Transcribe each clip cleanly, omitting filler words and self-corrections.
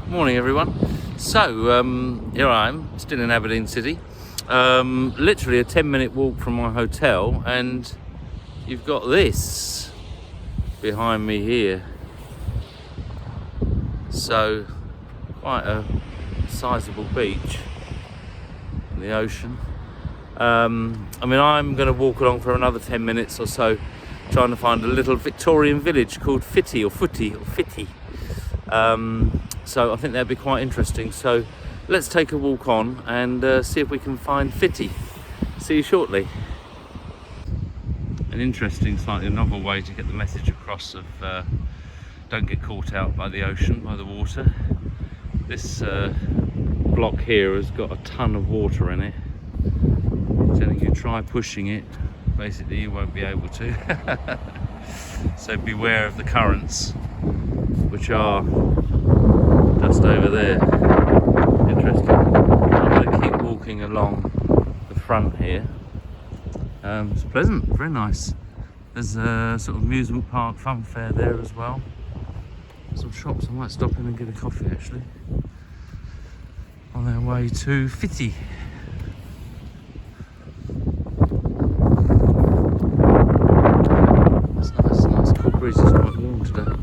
Morning everyone. So here I am, still in Aberdeen City, literally a 10-minute walk from my hotel, and you've got this behind me here. So quite a sizable beach in the ocean. I'm going to walk along for another 10 minutes or so, trying to find a little Victorian village called Fittie. So I think that'd be quite interesting. So let's take a walk on and see if we can find Fittie. See you shortly. An interesting, slightly novel way to get the message across of don't get caught out by the ocean, by the water. This block here has got a ton of water in it. I'm telling you, try pushing it, basically you won't be able to. So beware of the currents, which are just over there. Interesting. I'm going to keep walking along the front here. It's pleasant, very nice. There's a sort of amusement park, fun fair there as well. Some shops, I might stop in and get a coffee actually. On our way to Fittie. It's nice, cool breeze, it's quite warm today.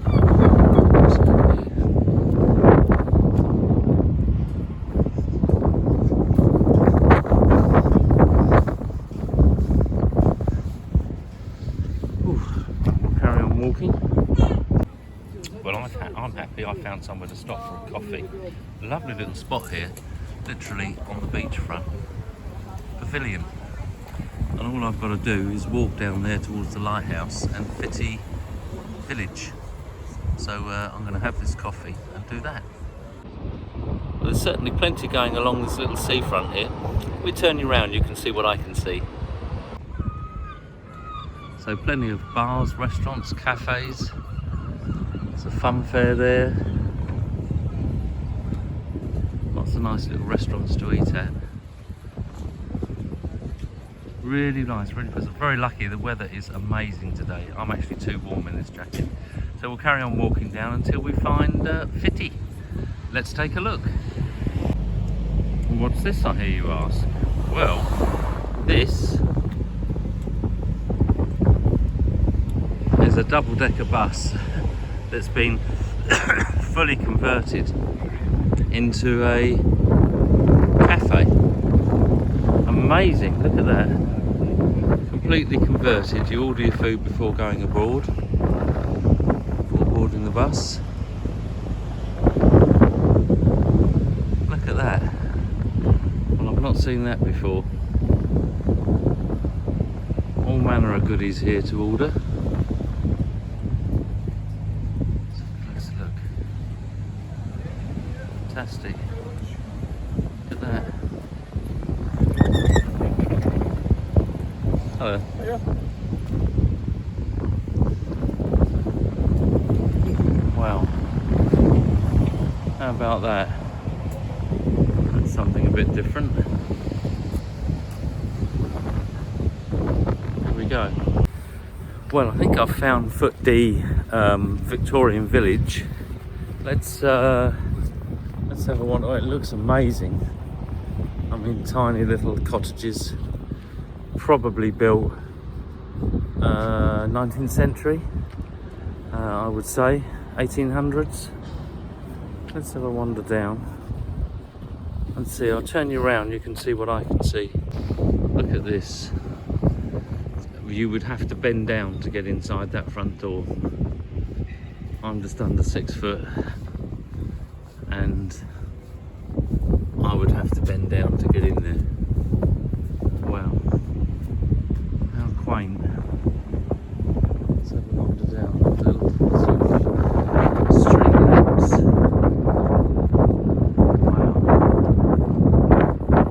Well, I'm happy I found somewhere to stop for a coffee. Lovely little spot here, literally on the beachfront pavilion. And all I've got to do is walk down there towards the lighthouse and Fittie village. So I'm going to have this coffee and do that. Well, there's certainly plenty going along this little seafront here. If we turn you around, you can see what I can see. So plenty of bars, restaurants, cafes. There's a fun fair there. Lots of nice little restaurants to eat at. Really nice, really pleasant. Very lucky, the weather is amazing today. I'm actually too warm in this jacket. So we'll carry on walking down until we find Fittie. Let's take a look. What's this, I hear you ask? Well, this is a double-decker bus that's been fully converted into a cafe. Amazing, look at that. Completely converted. You order your food before going aboard, before boarding the bus. Look at that. Well, I've not seen that before. All manner of goodies here to order. Fantastic. Look at that. Hello. Yeah. Wow. How about that? That's something a bit different. Here we go. Well, I think I've found Fittie Victorian village. Let's have a wander. Oh, it looks amazing. I mean, tiny little cottages, probably built 19th century, I would say, 1800s. Let's have a wander down and see. I'll turn you around, you can see what I can see. Look at this. You would have to bend down to get inside that front door. I'm just under 6 foot. And I would have to bend down to get in there. Wow, how quaint. Let's have a wander down the little sort of street lamps. Wow.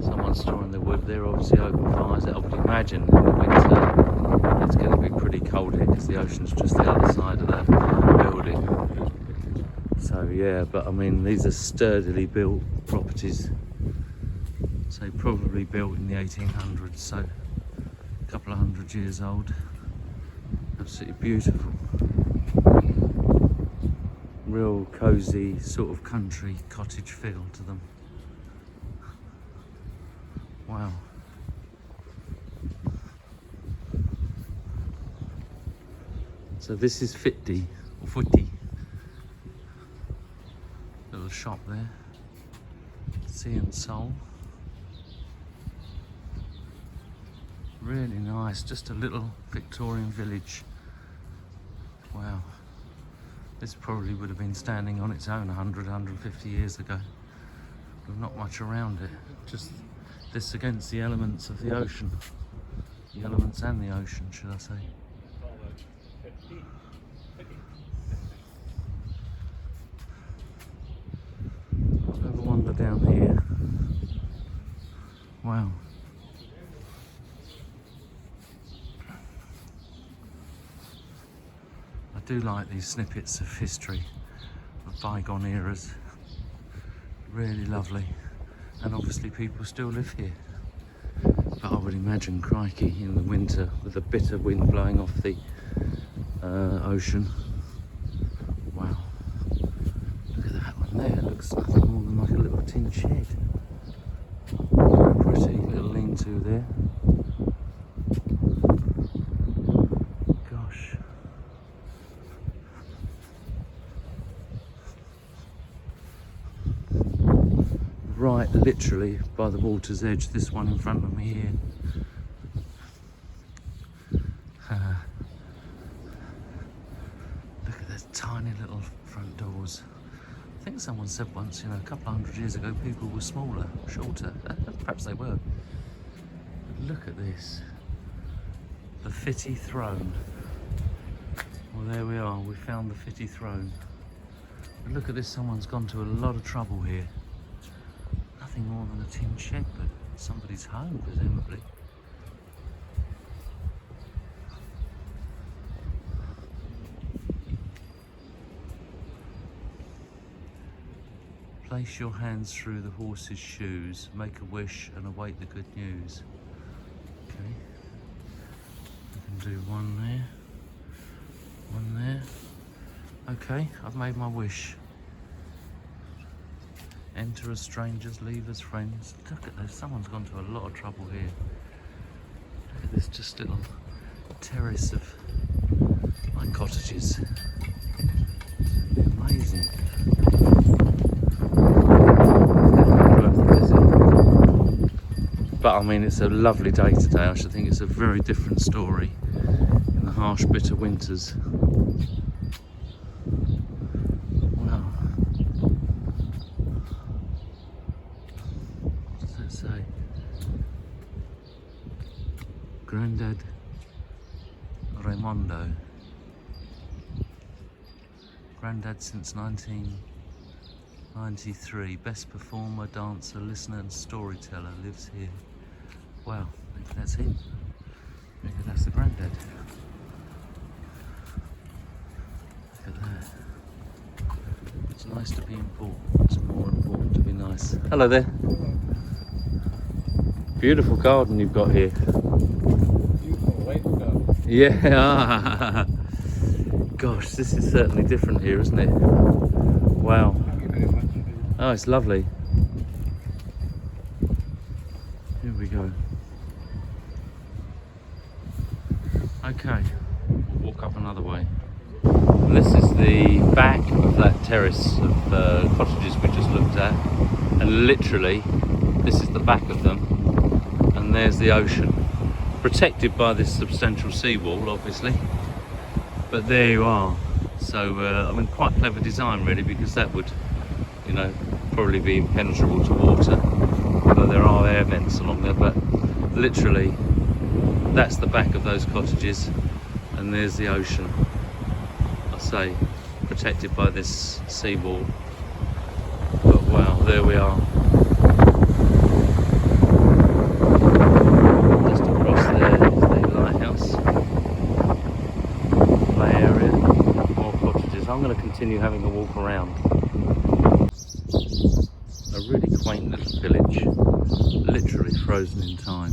Someone's storing the wood. They're obviously open fires. I would imagine in the winter it's going to be pretty cold here because the ocean's just the other side of that building. So yeah, but I mean, these are sturdily built properties. So probably built in the 1800s, so a couple of 100 years old. Absolutely beautiful. Real cosy sort of country cottage feel to them. Wow. So this is Fittie, or Fittie. Little shop there. Sea and Soul. Really nice, just a little Victorian village. Wow. This probably would have been standing on its own 100, 150 years ago. With not much around it. Just this against the elements of the ocean. The elements and the ocean, should I say. I'll have a wander down here. Wow. I do like these snippets of history, of bygone eras. Really lovely. And obviously people still live here. But I would imagine, crikey, in the winter with a bitter wind blowing off the ocean. Wow. Look at that one there. It looks nothing more than like a little tin shed. Very pretty little lean-to there. Gosh. Right, literally by the water's edge, this one in front of me here. Look at those tiny little front doors. I think someone said once, you know, a couple of 100 years ago, people were smaller, shorter. Perhaps they were. But look at this. The Fittie throne. Well, there we are. We found the Fittie throne. But look at this. Someone's gone to a lot of trouble here. Nothing more than a tin shed, but somebody's home, presumably. Place your hands through the horse's shoes, make a wish and await the good news. Okay. I can do one there. One there. Okay, I've made my wish. Enter as strangers, leave as friends. Look at this, someone's gone to a lot of trouble here. Look at this just little terrace of like cottages. Amazing. But I mean, it's a lovely day today. I should think it's a very different story in the harsh, bitter winters. Wow. What does that say? Grandad Raimondo. Grandad since 1993. Best performer, dancer, listener and storyteller lives here. Wow, maybe that's him. Maybe that's the granddad. Look at that. It's nice to be important. It's more important to be nice. Hello there. Beautiful garden you've got here. Beautiful, wonderful garden. Yeah. Gosh, this is certainly different here, isn't it? Wow. Thank you very much. Oh, it's lovely. Here we go. Okay, we'll walk up another way. And this is the back of that terrace of cottages we just looked at. And literally, this is the back of them. And there's the ocean. Protected by this substantial seawall, obviously. But there you are. So, I mean, quite clever design really, because that would, you know, probably be impenetrable to water. Although there are air vents along there, but literally, that's the back of those cottages, and there's the ocean. I say, protected by this seawall. But wow, there we are. Just across there is the lighthouse. Play area, more cottages. I'm going to continue having a walk around. A really quaint little village, literally frozen in time.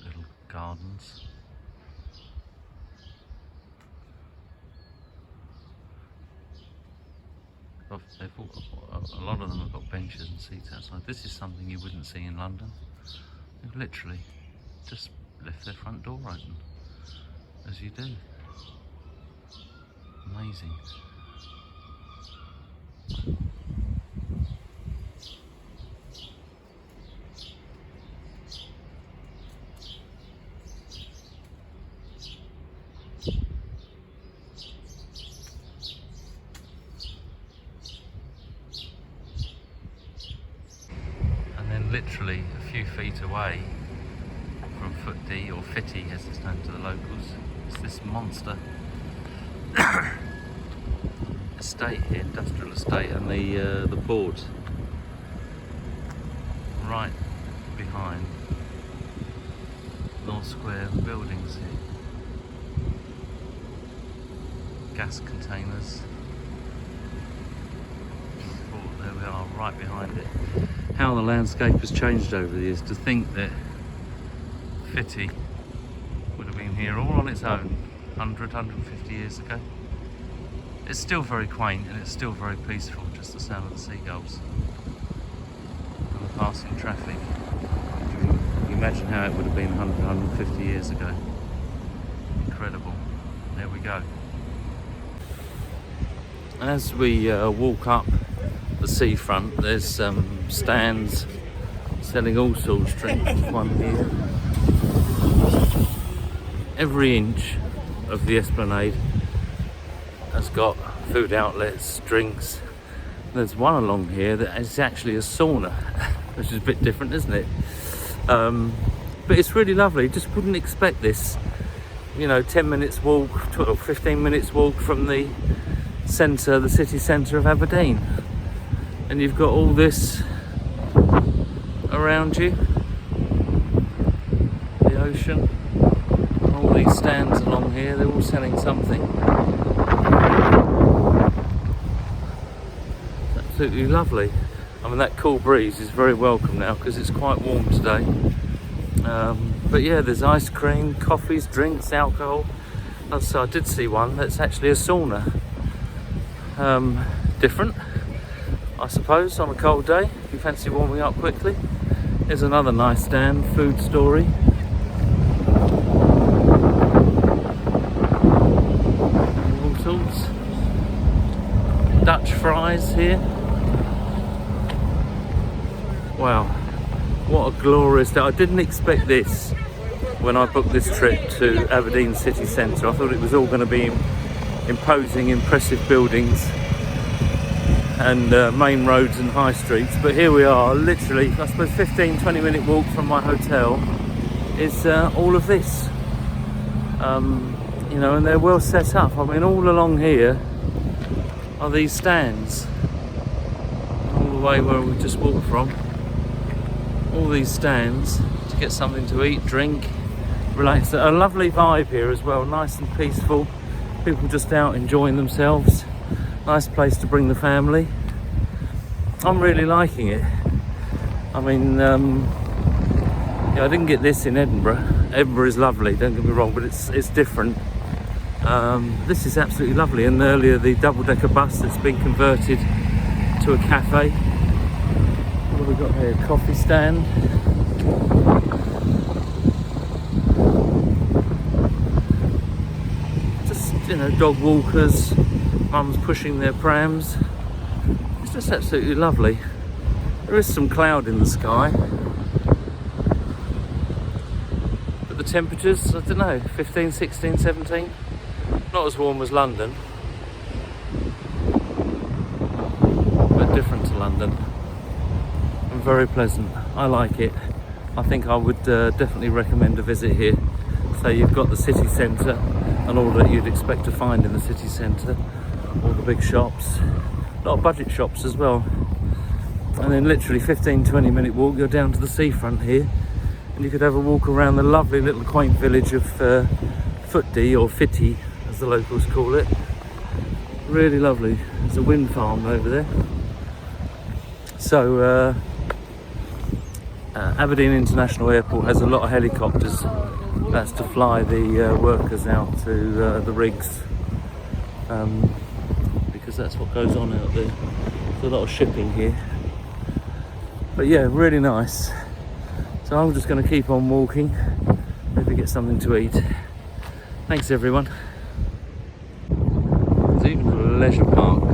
little gardens. A lot of them have got benches and seats outside. This is something you wouldn't see in London. They've literally just left their front door open, as you do. Amazing. And then literally a few feet away from Fittie, or Fittie as it's known to the locals, is this monster estate here, industrial estate, and the port right behind North Square buildings here. Gas containers. Oh, there we are, right behind it. How the landscape has changed over the years. To think that Fittie would have been here all on its own 150 years ago. It's still very quaint and it's still very peaceful, just the sound of the seagulls and the passing traffic. You can imagine how it would have been 150 years ago. Incredible. There we go. As we walk up the seafront, there's stands selling all sorts of drinks. One here. Every inch of the esplanade has got food outlets, drinks. There's one along here that is actually a sauna, which is a bit different, isn't it? But it's really lovely. Just wouldn't expect this. You know, 10 minutes walk, 12, 15 minutes walk from the centre, the city centre of Aberdeen. And you've got all this around you. The ocean. All these stands along here, they're all selling something. It's absolutely lovely. I mean, that cool breeze is very welcome now because it's quite warm today. But yeah, there's ice cream, coffees, drinks, alcohol. So I did see one that's actually a sauna. Different, I suppose, on a cold day if you fancy warming up quickly. Here's another nice stand, food story. All sorts. Dutch fries here. Wow, what a glorious day. I didn't expect this when I booked this trip to Aberdeen city centre. I thought it was all going to be imposing, impressive buildings and main roads and high streets, but here we are, literally, I suppose 15-20 minute walk from my hotel is all of this. You know, and they're well set up. I mean, all along here are these stands, all the way where we just walked from. All these stands to get something to eat, drink, relax. A lovely vibe here as well, nice and peaceful. People just out enjoying themselves. Nice place to bring the family. I'm really liking it. I mean, yeah, I didn't get this in Edinburgh. Edinburgh is lovely, don't get me wrong, but it's different. This is absolutely lovely. And earlier, the double-decker bus that's been converted to a cafe. What have we got here? Coffee stand. You know, dog walkers, mums pushing their prams. It's just absolutely lovely. There is some cloud in the sky, but the temperatures, I don't know, 15, 16, 17, not as warm as London, but different to London, and very pleasant. I like it. I think I would definitely recommend a visit here. So you've got the city centre and all that you'd expect to find in the city centre, all the big shops, a lot of budget shops as well, and then literally 15-20 minute walk you're down to the seafront here, and you could have a walk around the lovely little quaint village of Fittie, or Fittie as the locals call it. Really lovely. There's a wind farm over there. So Aberdeen International Airport has a lot of helicopters. That's to fly the workers out to the rigs, because that's what goes on out there. There's a lot of shipping here. But yeah, really nice. So I'm just going to keep on walking, maybe get something to eat. Thanks everyone. There's even a leisure park